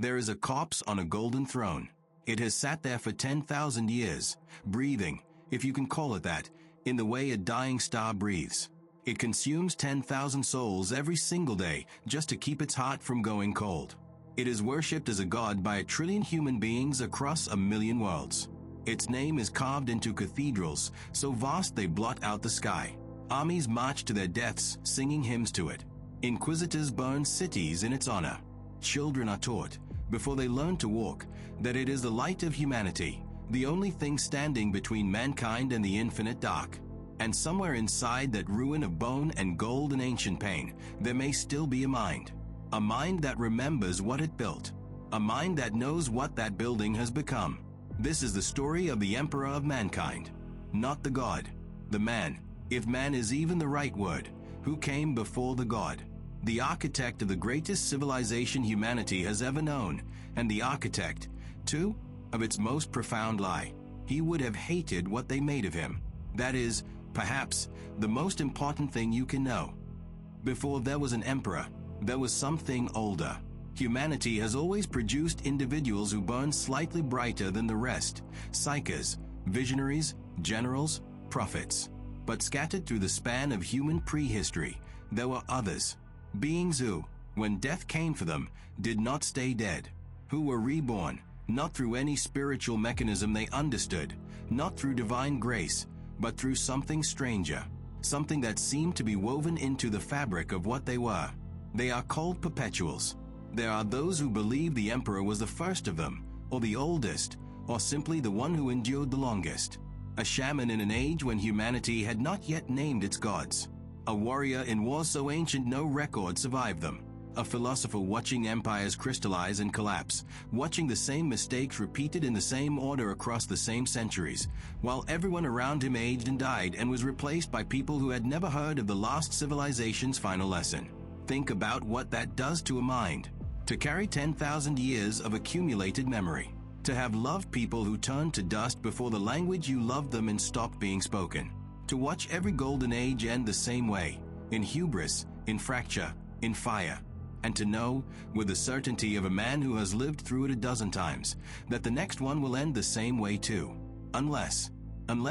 There is a corpse on a golden throne. It has sat there for 10,000 years, breathing, if you can call it that, in the way a dying star breathes. It consumes 10,000 souls every single day just to keep its heart from going cold. It is worshipped as a god by 1 trillion human beings across 1 million worlds. Its name is carved into cathedrals, so vast they blot out the sky. Armies march to their deaths singing hymns to it. Inquisitors burn cities in its honor. Children are taught, before they learn to walk, that it is the light of humanity, the only thing standing between mankind and the infinite dark. And somewhere inside that ruin of bone and gold and ancient pain, there may still be a mind that remembers what it built, a mind that knows what that building has become. This is the story of the Emperor of mankind, not the god, the man, if man is even the right word, who came before the god, the architect of the greatest civilization humanity has ever known, and the architect, too, of its most profound lie. He would have hated what they made of him. That is, perhaps, the most important thing you can know. Before there was an emperor, there was something older. Humanity has always produced individuals who burn slightly brighter than the rest, psychers, visionaries, generals, prophets. But scattered through the span of human prehistory, there were others, beings who, when death came for them, did not stay dead, who were reborn, not through any spiritual mechanism they understood, not through divine grace, but through something stranger, something that seemed to be woven into the fabric of what they were. They are called Perpetuals. There are those who believe the Emperor was the first of them, or the oldest, or simply the one who endured the longest. A shaman in an age when humanity had not yet named its gods. A warrior in wars so ancient no record survived them. A philosopher watching empires crystallize and collapse, watching the same mistakes repeated in the same order across the same centuries, while everyone around him aged and died and was replaced by people who had never heard of the lost civilization's final lesson. Think about what that does to a mind. To carry 10,000 years of accumulated memory. To have loved people who turned to dust before the language you loved them and stopped being spoken. To watch every golden age end the same way, in hubris, in fracture, in fire. And to know, with the certainty of a man who has lived through it a dozen times, that the next one will end the same way too. Unless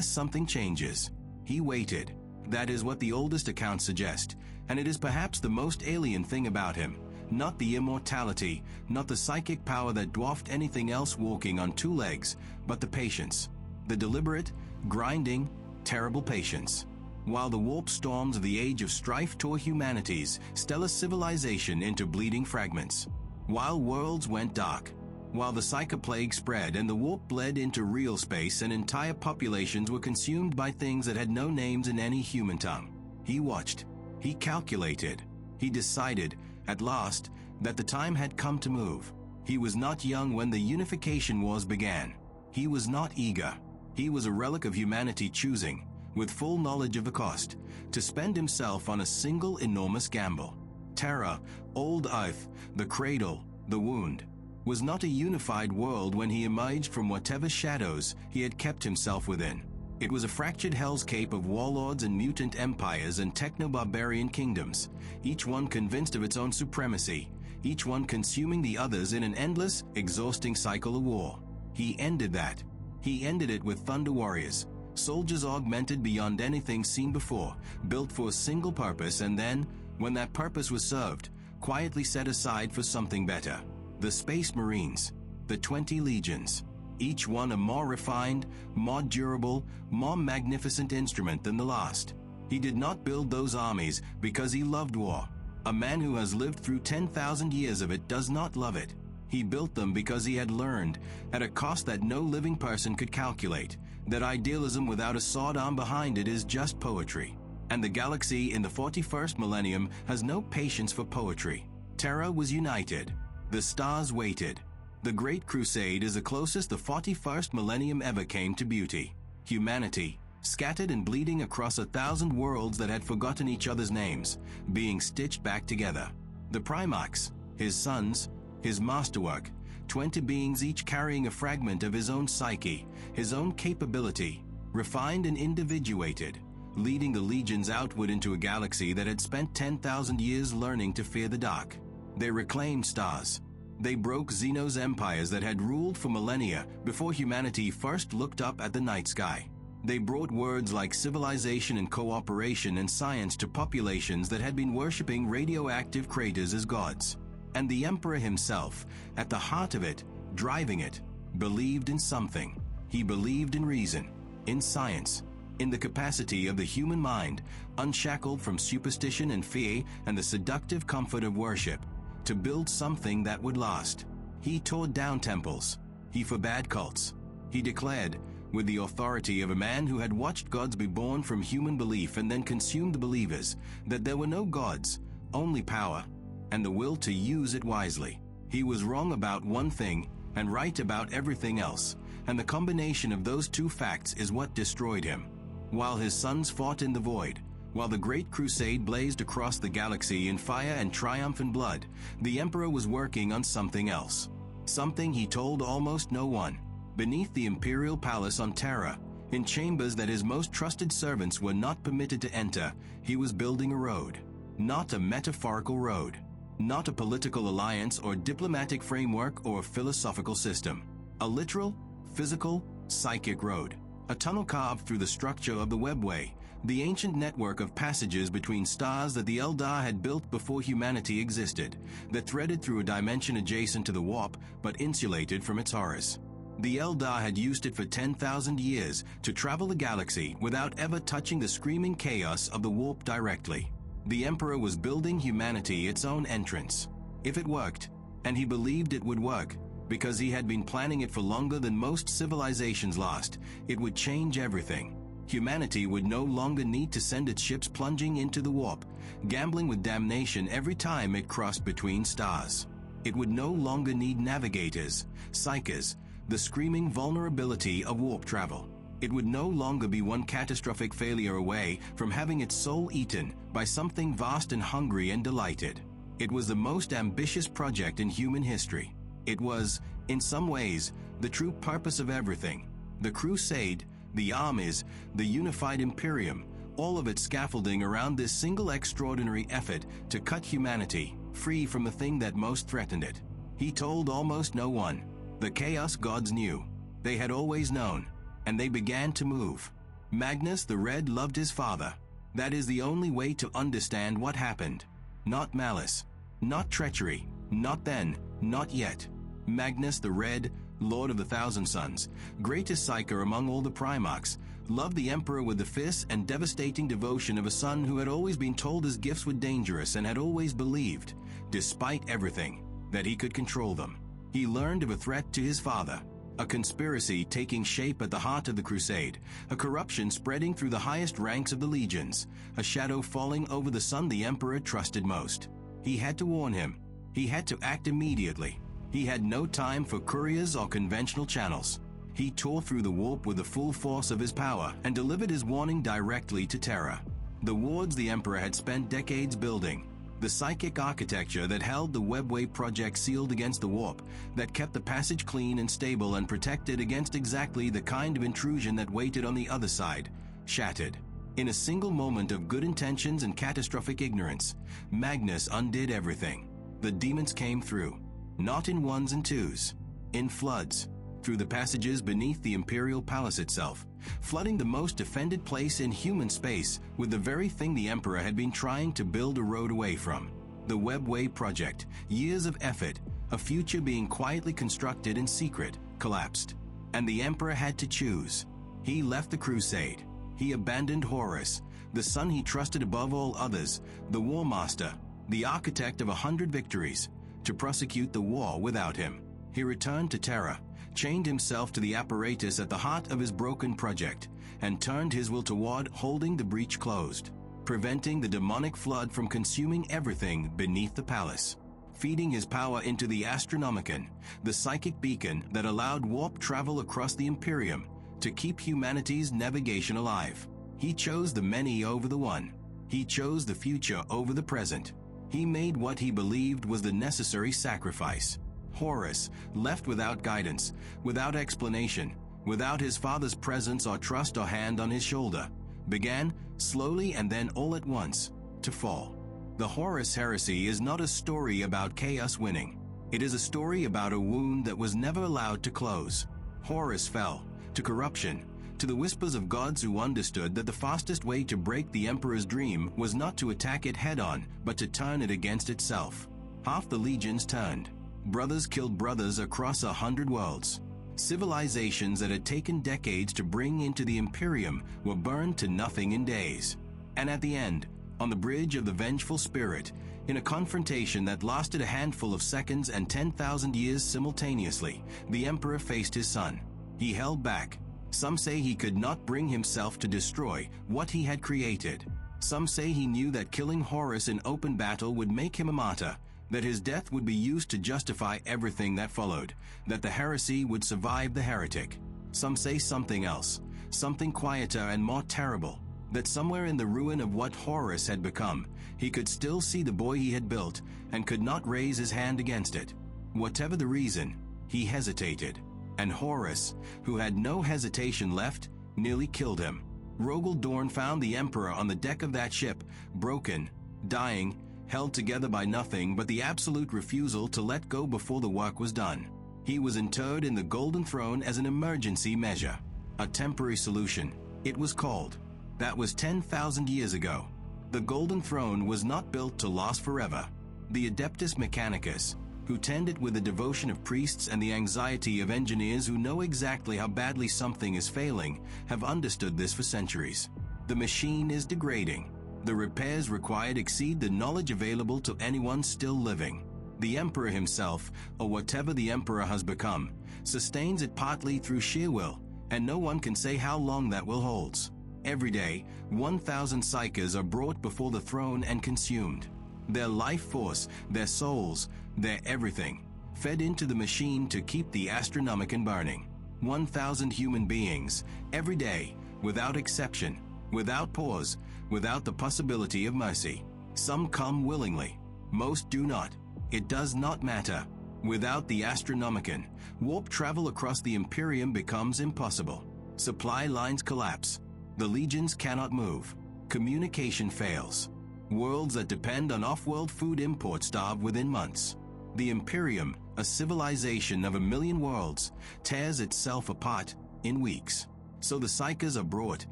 something changes. He waited. That is what the oldest accounts suggest, and it is perhaps the most alien thing about him. Not the immortality, not the psychic power that dwarfed anything else walking on two legs, but the patience. The deliberate, grinding, terrible patience. While the warp storms of the age of strife tore humanity's stellar civilization into bleeding fragments. While worlds went dark. While the psychoplague spread and the warp bled into real space and entire populations were consumed by things that had no names in any human tongue. He watched. He calculated. He decided, at last, that the time had come to move. He was not young when the Unification Wars began. He was not eager. He was a relic of humanity choosing, with full knowledge of the cost, to spend himself on a single enormous gamble. Terra, old Earth, the cradle, the wound, was not a unified world when he emerged from whatever shadows he had kept himself within. It was a fractured hellscape of warlords and mutant empires and techno-barbarian kingdoms, each one convinced of its own supremacy, each one consuming the others in an endless, exhausting cycle of war. He ended that. He ended it with Thunder Warriors, soldiers augmented beyond anything seen before, built for a single purpose, and then, when that purpose was served, quietly set aside for something better. The Space Marines, the 20 legions, each one a more refined, more durable, more magnificent instrument than the last. He did not build those armies because he loved war. A man who has lived through 10,000 years of it does not love it. He built them because he had learned, at a cost that no living person could calculate, that idealism without a sword arm behind it is just poetry. And the galaxy in the 41st millennium has no patience for poetry. Terra was united. The stars waited. The Great Crusade is the closest the 41st millennium ever came to beauty. Humanity, scattered and bleeding across 1,000 worlds that had forgotten each other's names, being stitched back together. The Primarchs, his sons, his masterwork, 20 beings each carrying a fragment of his own psyche, his own capability, refined and individuated, leading the legions outward into a galaxy that had spent 10,000 years learning to fear the dark. They reclaimed stars. They broke Xeno's empires that had ruled for millennia before humanity first looked up at the night sky. They brought words like civilization and cooperation and science to populations that had been worshipping radioactive craters as gods. And the Emperor himself, at the heart of it, driving it, believed in something. He believed in reason, in science, in the capacity of the human mind, unshackled from superstition and fear and the seductive comfort of worship, to build something that would last. He tore down temples. He forbade cults. He declared, with the authority of a man who had watched gods be born from human belief and then consumed the believers, that there were no gods, only power, and the will to use it wisely. He was wrong about one thing and right about everything else, and the combination of those two facts is what destroyed him. While his sons fought in the void, while the Great Crusade blazed across the galaxy in fire and triumph and blood, the Emperor was working on something else. Something he told almost no one. Beneath the Imperial Palace on Terra, in chambers that his most trusted servants were not permitted to enter, he was building a road. Not a metaphorical road. Not a political alliance or diplomatic framework or philosophical system. A literal, physical, psychic road. A tunnel carved through the structure of the Webway, the ancient network of passages between stars that the Eldar had built before humanity existed, that threaded through a dimension adjacent to the warp but insulated from its horrors. The Eldar had used it for 10,000 years to travel the galaxy without ever touching the screaming chaos of the warp directly. The Emperor was building humanity its own entrance. If it worked, and he believed it would work, because he had been planning it for longer than most civilizations last, it would change everything. Humanity would no longer need to send its ships plunging into the warp, gambling with damnation every time it crossed between stars. It would no longer need navigators, psychers, the screaming vulnerability of warp travel. It would no longer be one catastrophic failure away from having its soul eaten by something vast and hungry and delighted. It was the most ambitious project in human history. It was, in some ways, the true purpose of everything. The Crusade, the armies, the unified Imperium, all of it scaffolding around this single extraordinary effort to cut humanity free from the thing that most threatened it. He told almost no one. The chaos gods knew. They had always known, and they began to move. Magnus the Red loved his father. That is the only way to understand what happened. Not malice, not treachery, not then, not yet. Magnus the Red, Lord of the Thousand Suns, greatest psyker among all the Primarchs, loved the Emperor with the fierce and devastating devotion of a son who had always been told his gifts were dangerous and had always believed, despite everything, that he could control them. He learned of a threat to his father, a conspiracy taking shape at the heart of the Crusade, a corruption spreading through the highest ranks of the legions, a shadow falling over the son the Emperor trusted most. He had to warn him. He had to act immediately. He had no time for couriers or conventional channels. He tore through the warp with the full force of his power and delivered his warning directly to Terra. The wards the Emperor had spent decades building, the psychic architecture that held the Webway Project sealed against the warp, that kept the passage clean and stable and protected against exactly the kind of intrusion that waited on the other side, shattered. In a single moment of good intentions and catastrophic ignorance, Magnus undid everything. The demons came through, not in ones and twos, in floods, through the passages beneath the Imperial Palace itself, flooding the most defended place in human space with the very thing the Emperor had been trying to build a road away from. The Webway Project, years of effort, a future being quietly constructed in secret, collapsed. And the Emperor had to choose. He left the Crusade. He abandoned Horus, the son he trusted above all others, the War Master, the architect of 100 victories, to prosecute the war without him. He returned to Terra, chained himself to the apparatus at the heart of his broken project, and turned his will toward holding the breach closed, preventing the demonic flood from consuming everything beneath the palace, feeding his power into the Astronomicon, the psychic beacon that allowed warp travel across the Imperium to keep humanity's navigation alive. He chose the many over the one. He chose the future over the present. He made what he believed was the necessary sacrifice. Horus, left without guidance, without explanation, without his father's presence or trust or hand on his shoulder, began, slowly and then all at once, to fall. The Horus Heresy is not a story about chaos winning. It is a story about a wound that was never allowed to close. Horus fell to corruption, to the whispers of gods who understood that the fastest way to break the Emperor's dream was not to attack it head-on, but to turn it against itself. Half the legions turned. Brothers killed brothers across 100 worlds. Civilizations that had taken decades to bring into the Imperium were burned to nothing in days. And at the end, on the bridge of the vengeful spirit, in a confrontation that lasted a handful of seconds and 10,000 years simultaneously, the Emperor faced his son. He held back. Some say he could not bring himself to destroy what he had created. Some say he knew that killing Horus in open battle would make him a martyr, that his death would be used to justify everything that followed, that the heresy would survive the heretic. Some say something else, something quieter and more terrible, that somewhere in the ruin of what Horus had become, he could still see the boy he had built and could not raise his hand against it. Whatever the reason, he hesitated, and Horus, who had no hesitation left, nearly killed him. Rogel Dorn found the Emperor on the deck of that ship, broken, dying, held together by nothing but the absolute refusal to let go before the work was done. He was interred in the Golden Throne as an emergency measure, a temporary solution, it was called. That was 10,000 years ago. The Golden Throne was not built to last forever. The Adeptus Mechanicus, who tend it with the devotion of priests and the anxiety of engineers who know exactly how badly something is failing, have understood this for centuries. The machine is degrading. The repairs required exceed the knowledge available to anyone still living. The Emperor himself, or whatever the Emperor has become, sustains it partly through sheer will, and no one can say how long that will holds. Every day, 1,000 psychers are brought before the throne and consumed. Their life force, their souls, their everything, fed into the machine to keep the Astronomicon burning. 1,000 human beings, every day, without exception, without pause, without the possibility of mercy. Some come willingly, most do not. It does not matter. Without the Astronomicon, warp travel across the Imperium becomes impossible. Supply lines collapse. The legions cannot move. Communication fails. Worlds that depend on off-world food import starve within months. The Imperium, a civilization of 1,000,000 worlds, tears itself apart in weeks. So the psychers are brought,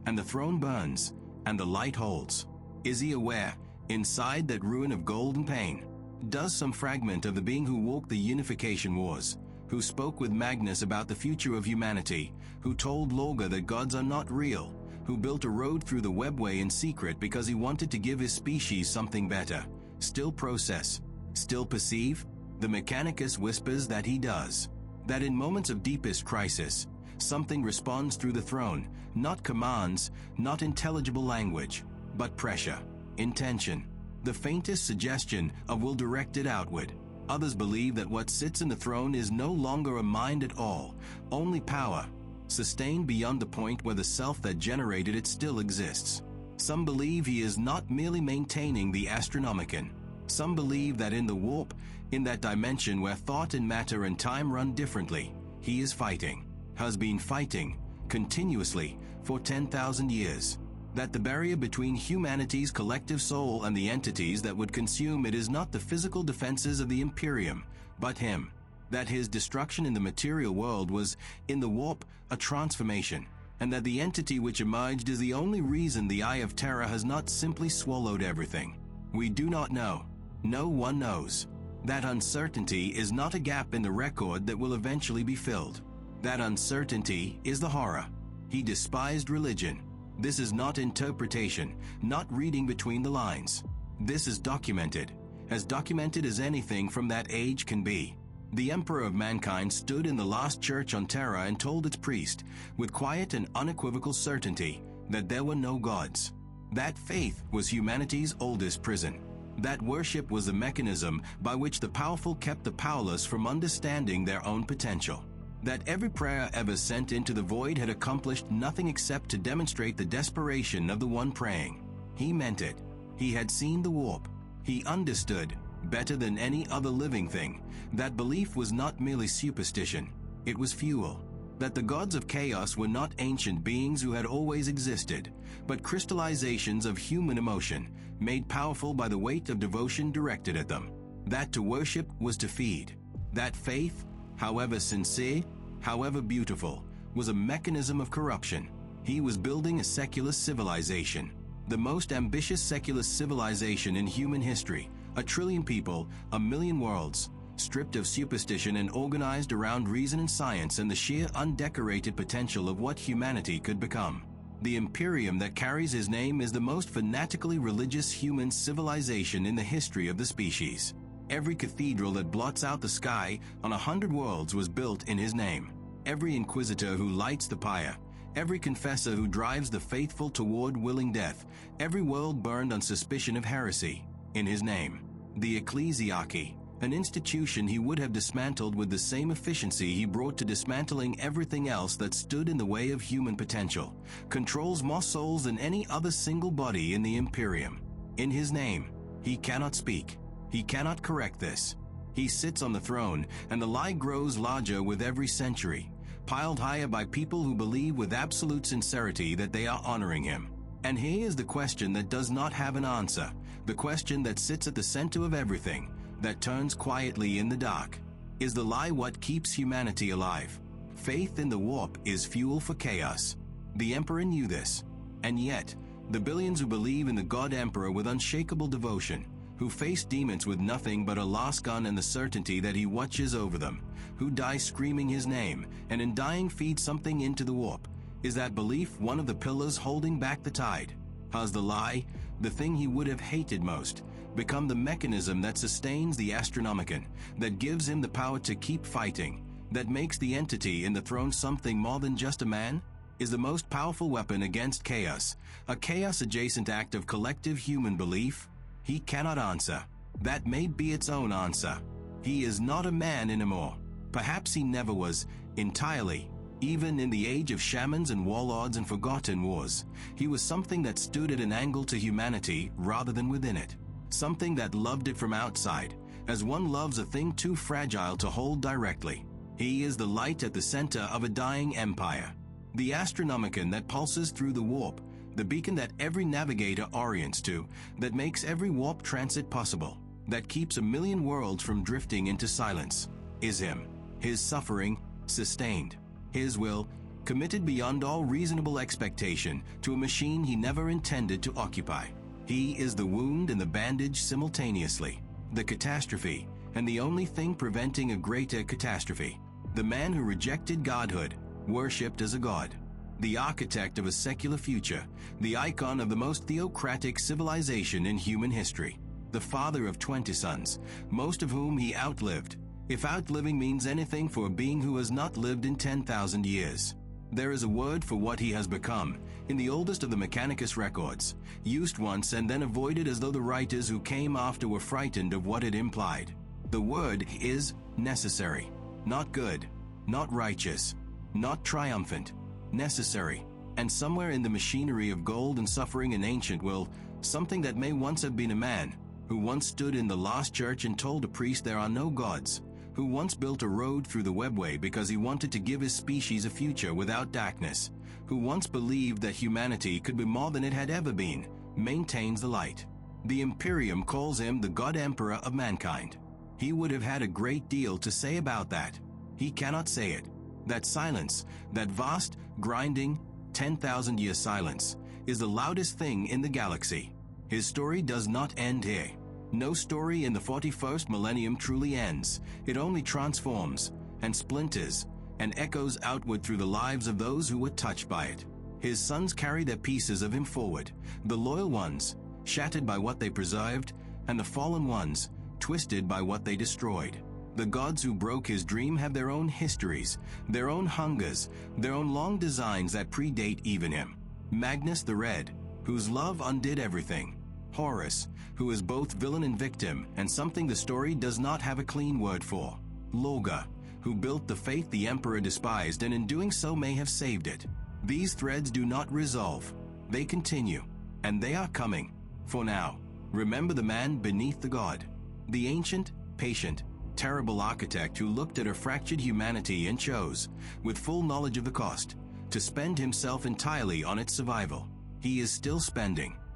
and the throne burns, and the light holds. Is he aware, inside that ruin of gold and pain, does some fragment of the being who walked the Unification Wars, who spoke with Magnus about the future of humanity, who told Lorga that gods are not real, who built a road through the Webway in secret because he wanted to give his species something better, still process, still perceive? The Mechanicus whispers that he does. That in moments of deepest crisis, something responds through the throne, not commands, not intelligible language, but pressure, intention, the faintest suggestion of will directed outward. Others believe that what sits in the throne is no longer a mind at all, only power, sustained beyond the point where the self that generated it still exists. Some believe he is not merely maintaining the Astronomicon. Some believe that in the warp, in that dimension where thought and matter and time run differently, he is fighting, has been fighting, continuously, for 10,000 years. That the barrier between humanity's collective soul and the entities that would consume it is not the physical defenses of the Imperium, but him. That his destruction in the material world was, in the warp, a transformation, and that the entity which emerged is the only reason the Eye of Terra has not simply swallowed everything. We do not know. No one knows. That uncertainty is not a gap in the record that will eventually be filled. That uncertainty is the horror. He despised religion. This is not interpretation, not reading between the lines. This is documented as anything from that age can be. The Emperor of Mankind stood in the last church on Terra and told its priest, with quiet and unequivocal certainty, that there were no gods. That faith was humanity's oldest prison. That worship was the mechanism by which the powerful kept the powerless from understanding their own potential. That every prayer ever sent into the void had accomplished nothing except to demonstrate the desperation of the one praying. He meant it. He had seen the warp. He understood, better than any other living thing, that belief was not merely superstition. It was fuel. That the gods of chaos were not ancient beings who had always existed, but crystallizations of human emotion, made powerful by the weight of devotion directed at them. That to worship was to feed. That faith, however sincere, however beautiful, was a mechanism of corruption. He was building a secular civilization, the most ambitious secular civilization in human history. 1 trillion people, 1 million worlds, stripped of superstition and organized around reason and science and the sheer undecorated potential of what humanity could become. The Imperium that carries his name is the most fanatically religious human civilization in the history of the species. Every cathedral that blots out the sky on 100 worlds was built in his name. Every inquisitor who lights the pyre, every confessor who drives the faithful toward willing death, every world burned on suspicion of heresy, in his name. The ecclesiarchy, an institution he would have dismantled with the same efficiency he brought to dismantling everything else that stood in the way of human potential, controls more souls than any other single body in the Imperium. In his name, he cannot speak. He cannot correct this. He sits on the throne, and the lie grows larger with every century, piled higher by people who believe with absolute sincerity that they are honoring him. And here is the question that does not have an answer, the question that sits at the center of everything, that turns quietly in the dark. Is the lie what keeps humanity alive? Faith in the warp is fuel for chaos. The Emperor knew this. And yet, the billions who believe in the God Emperor with unshakable devotion, who face demons with nothing but a last gun and the certainty that he watches over them, who die screaming his name, and in dying feed something into the warp, is that belief one of the pillars holding back the tide? Has the lie, the thing he would have hated most, become the mechanism that sustains the Astronomicon, that gives him the power to keep fighting, that makes the entity in the throne something more than just a man? Is the most powerful weapon against chaos, a chaos-adjacent act of collective human belief? He cannot answer. That may be its own answer. He is not a man anymore. Perhaps he never was, entirely. Even in the age of shamans and warlords and forgotten wars, he was something that stood at an angle to humanity rather than within it. Something that loved it from outside, as one loves a thing too fragile to hold directly. He is the light at the center of a dying empire. The Astronomicon that pulses through the warp, the beacon that every navigator orients to, that makes every warp transit possible, that keeps 1 million worlds from drifting into silence, is him. His suffering, sustained. His will, committed beyond all reasonable expectation to a machine he never intended to occupy. He is the wound and the bandage simultaneously, the catastrophe, and the only thing preventing a greater catastrophe. The man who rejected godhood, worshipped as a god. The architect of a secular future, the icon of the most theocratic civilization in human history. The father of 20 sons, most of whom he outlived, if outliving means anything for a being who has not lived in 10,000 years. There is a word for what he has become, in the oldest of the Mechanicus records, used once and then avoided as though the writers who came after were frightened of what it implied. The word is necessary, not good, not righteous, not triumphant, necessary. And somewhere in the machinery of gold and suffering and ancient will, something that may once have been a man, who once stood in the last church and told a priest there are no gods, who once built a road through the Webway because he wanted to give his species a future without darkness, who once believed that humanity could be more than it had ever been, maintains the light. The Imperium calls him the God Emperor of mankind. He would have had a great deal to say about that. He cannot say it. That silence, that vast, grinding, 10,000-year silence, is the loudest thing in the galaxy. His story does not end here. No story in the 41st millennium truly ends. It only transforms, and splinters, and echoes outward through the lives of those who were touched by it. His sons carry their pieces of him forward, the loyal ones, shattered by what they preserved, and the fallen ones, twisted by what they destroyed. The gods who broke his dream have their own histories, their own hungers, their own long designs that predate even him. Magnus the Red, whose love undid everything. Horus, who is both villain and victim, and something the story does not have a clean word for. Lorga, who built the faith the Emperor despised and in doing so may have saved it. These threads do not resolve. They continue, and they are coming. For now, remember the man beneath the god. The ancient, patient, terrible architect who looked at a fractured humanity and chose, with full knowledge of the cost, to spend himself entirely on its survival. He is still spending.